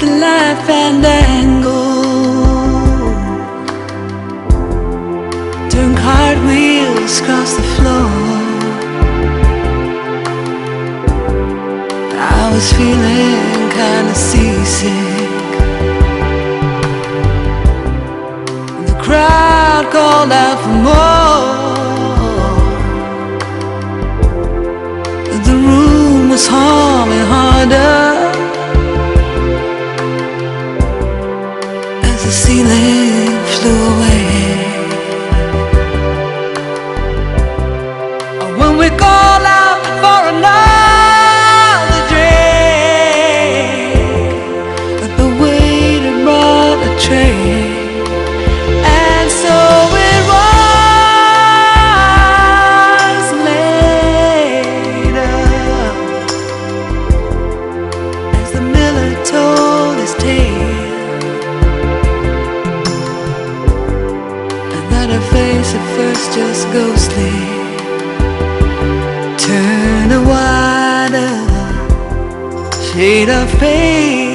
the life and angle, doing cartwheels across the floor. I was feeling kinda seasick. The crowd called out for more. The room was humming harder as the ceiling flew away. When we call out for another drink, but the waiter brought a tray. And so it was later, as the miller told his tale, and that her face at first just ghostly turned a wider shade of pale.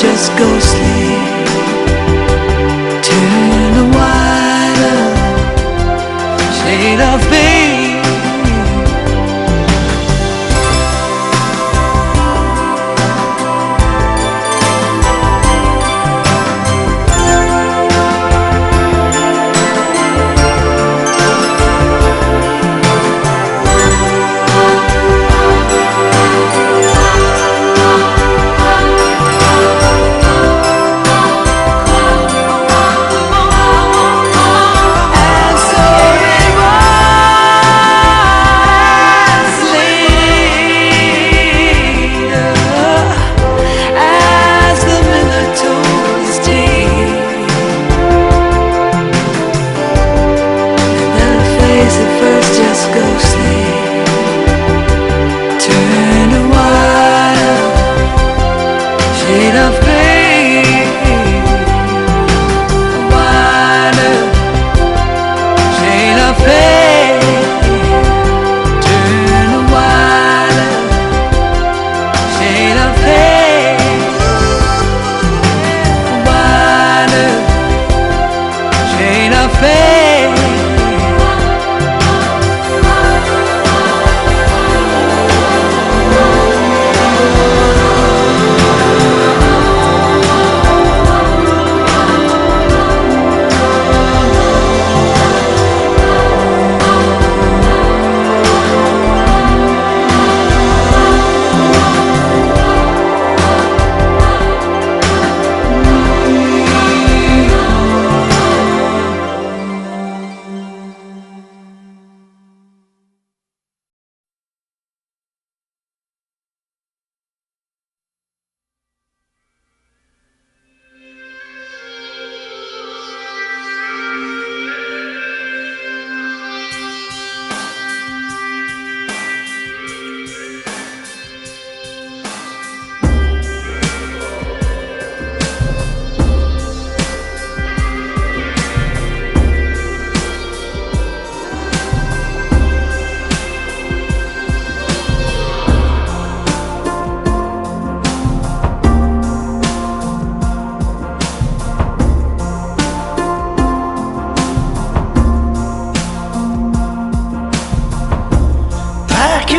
Just ghostly, turn a wider shade of pale.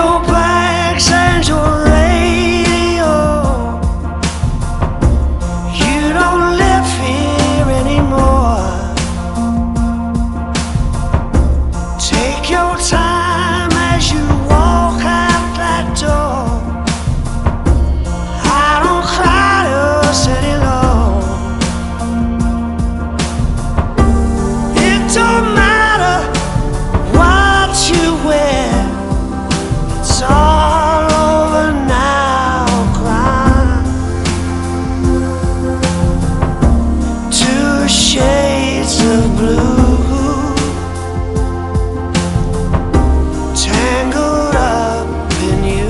your bags and your radio. You don't live here anymore. Take your time as you walk out that door. I don't cry to city alone. It don't matter what you wear. It's all over now, cry. Two shades of blue, tangled up in you.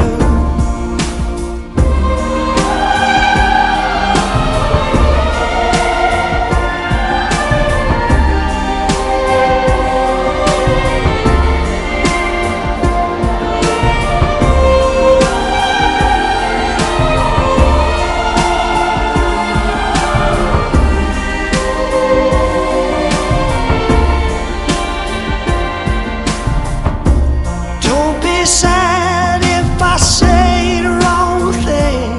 Don't be sad if I say the wrong thing.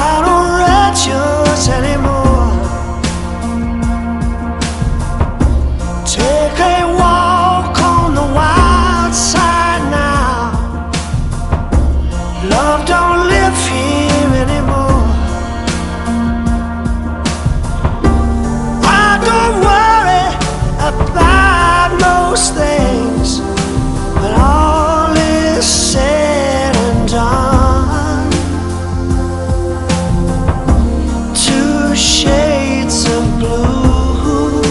I don't write yours anymore. Take a walk on the wild side now. Love don't live here anymore. I don't worry about most things when all is said and done. Two shades of blue,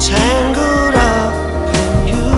tangled up in you.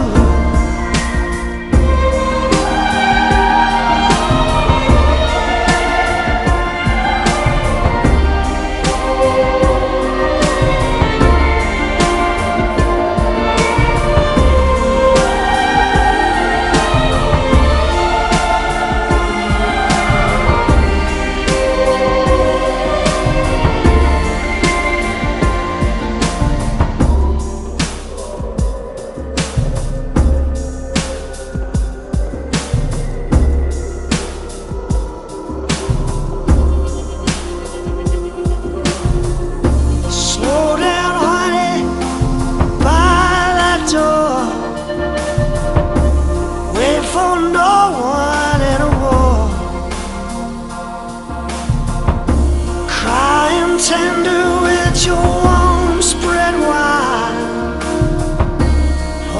Slow down, honey, by that door. Wait for no one in a war. Crying tender with your warm spread wide.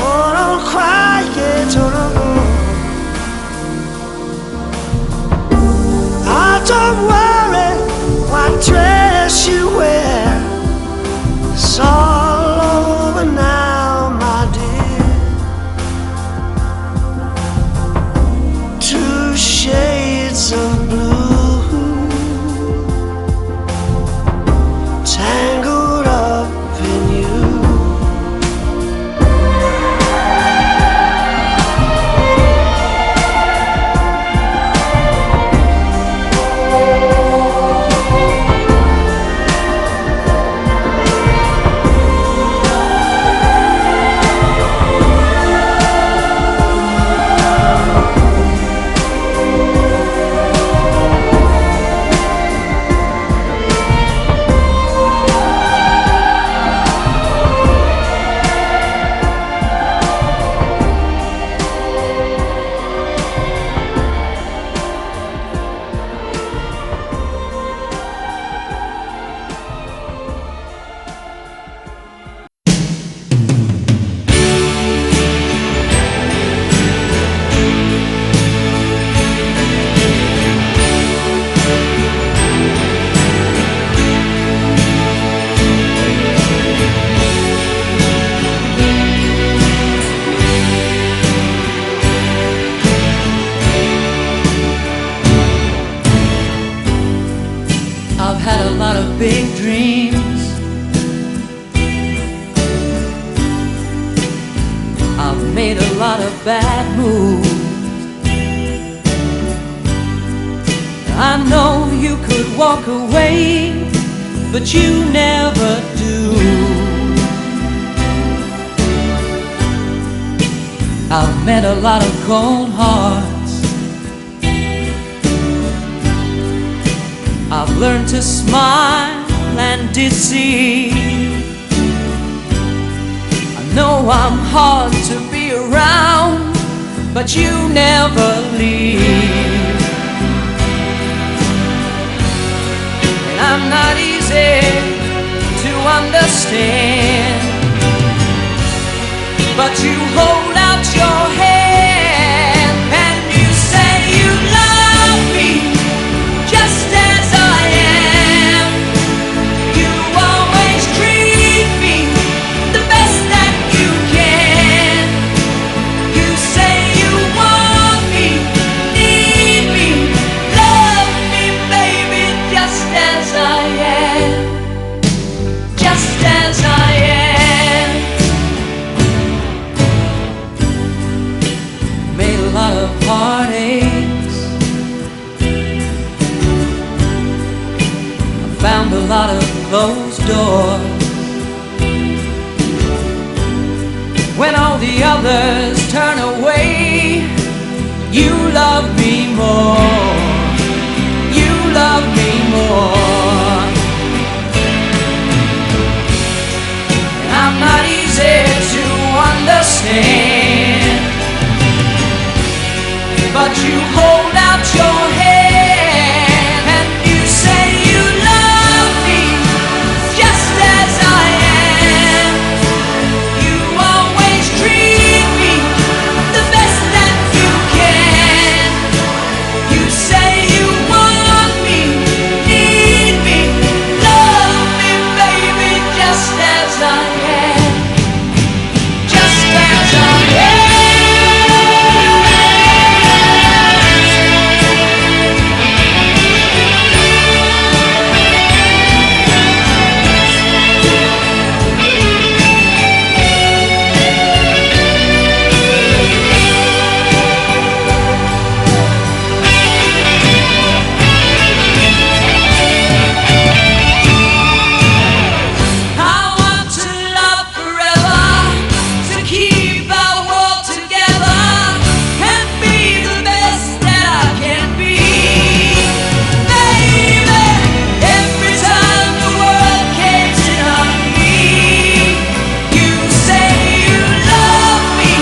Oh, don't cry, yeah, don't go. I don't worry what dress you wear. It's all over now, my dear. Two shades of blue, tangled up in you. Big dreams. I've made a lot of bad moves. I know you could walk away, but you never do. I've met a lot of cold hearts. I've learned to smile and deceive. I know I'm hard to be around, but you never leave. And I'm not easy to understand, but you hold out your hand and you say you love me just as I am. You always treat me the best that you can. You say you want me, need me, love me, baby, just as I am. Just as I am. Made a lot of heartaches. I found a lot of closed doors. When all the others turn away, you love me more. You love me more. I'm not easy to understand, but you hold out your hand and you say you love me just as I am. You always treat me the best that you can. You say you want me, need me, love me, baby, just as I am. Just as I am. I want to love forever, to keep our world together and be the best that I can be. Baby, every time the world caves in on me, you say you love me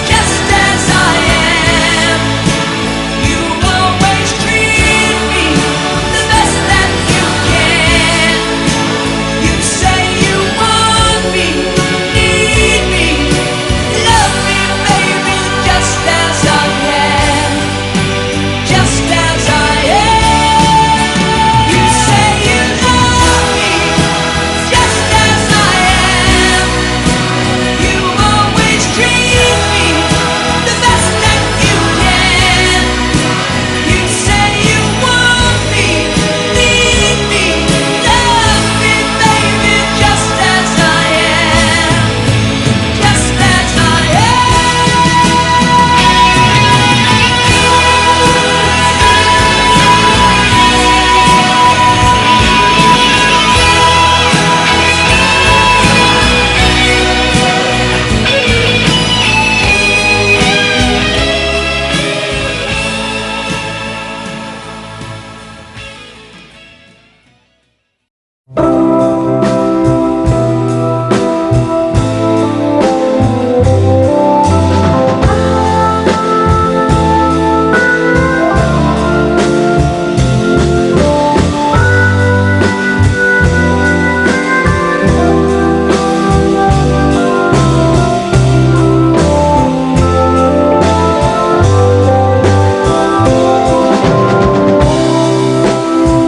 just as I am. You always treat me the best that you can. You say you want me, need me, love me, baby, just as I am. Just as I am. You say you love me just as I am. You always treat me the best that you can. You say you want me, need me, love me, baby, just as I am. Just as I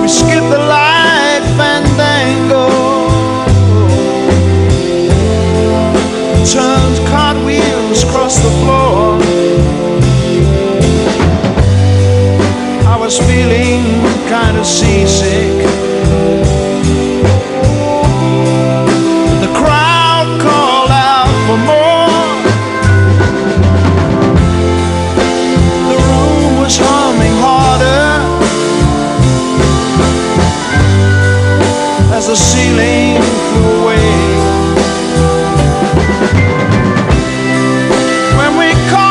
We skip the light fandango, turns cartwheels across the floor. I was feeling kind of seasick. The crowd called out for more. The room was humming harder as the ceiling flew away. When we called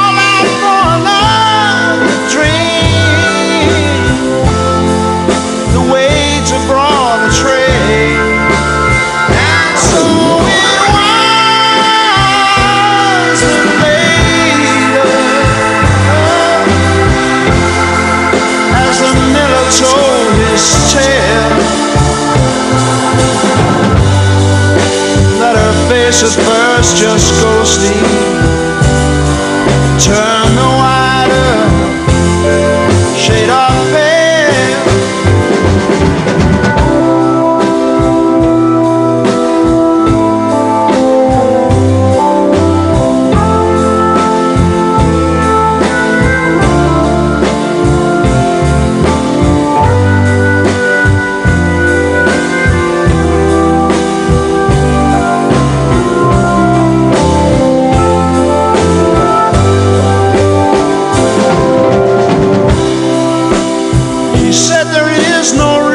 face at first just ghostly. Turn the wider shade of pale. He said there is no